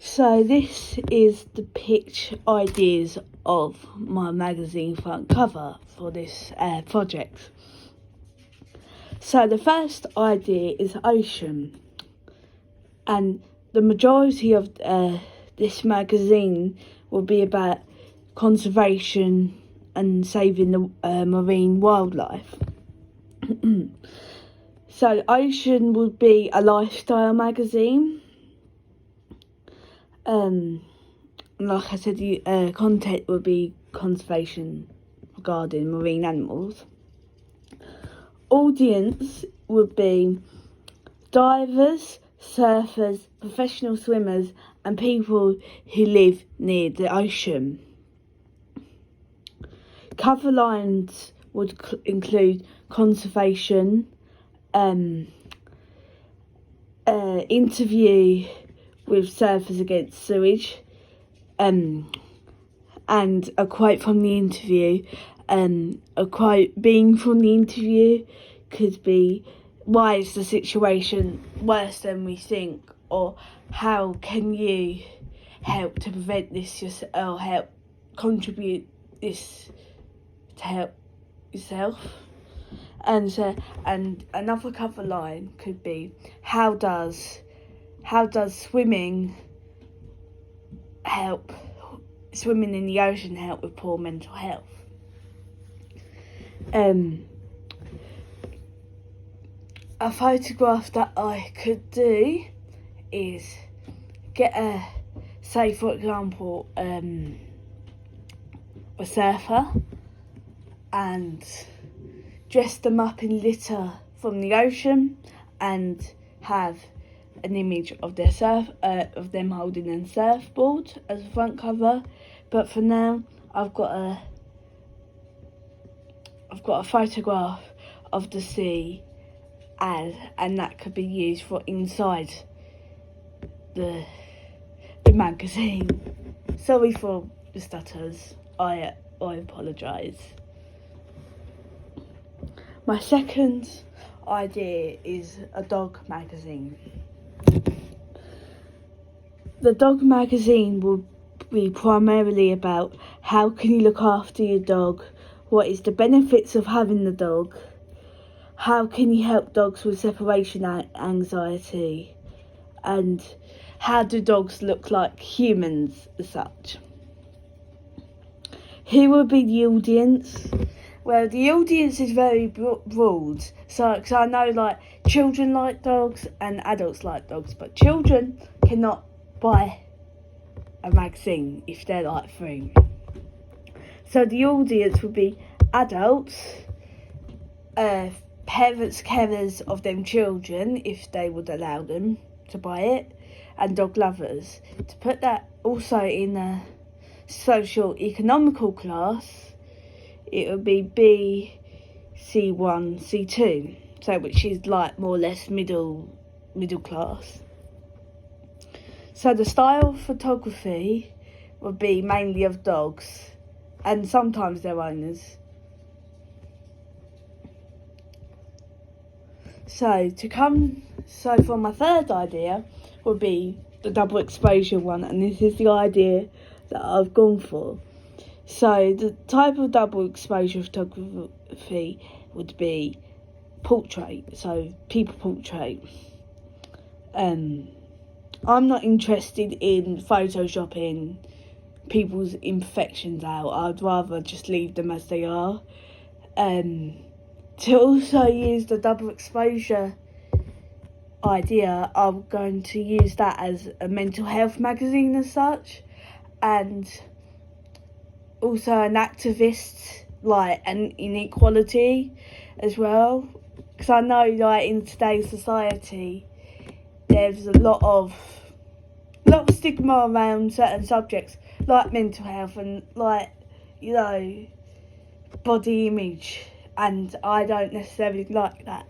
So this is the pitch ideas of my magazine front cover for this project. So the first idea is ocean, and the majority of this magazine will be about conservation and saving the marine wildlife. So ocean would be a lifestyle magazine. Like I said, the content would be conservation regarding marine animals. Audience would be divers, surfers, professional swimmers and people who live near the ocean. Cover lines would include conservation, interview with surfers against sewage, and a quote from the interview. A quote being from the interview could be, why is the situation worse than we think, or how can you help to prevent this or help contribute this to help yourself. And another cover line could be, how does swimming in the ocean help with poor mental health? A photograph that I could do is get say for example, a surfer, and dress them up in litter from the ocean and have an image of of them holding a surfboard as a front cover. But for now, I've got a photograph of the sea, and that could be used for inside the magazine. Sorry for the stutters. I apologise. My second idea is a dog magazine. The dog magazine will be primarily about how can you look after your dog, what is the benefits of having the dog, how can you help dogs with separation anxiety, and how do dogs look like humans as such. Who will be the audience? Well, the audience is very broad, so cause I know like children like dogs and adults like dogs, but children cannot buy a magazine if they're like 3. So the audience would be adults, parents, carers of them children if they would allow them to buy it, and dog lovers. To put that also in a social economical class, it would be B, C1, C2, so which is like more or less middle class. So the style of photography would be mainly of dogs and sometimes their owners. So for my third idea would be the double exposure one, and this is the idea that I've gone for. So the type of double exposure photography would be portrait, so people portrait. I'm not interested in photoshopping people's imperfections out. I'd rather just leave them as they are. To also use the double exposure idea, I'm going to use that as a mental health magazine as such, and also an activist, like, and inequality as well, because I know like in today's society there's a lot of stigma around certain subjects like mental health and like, you know, body image, and I don't necessarily like that.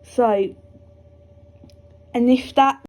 So, and if that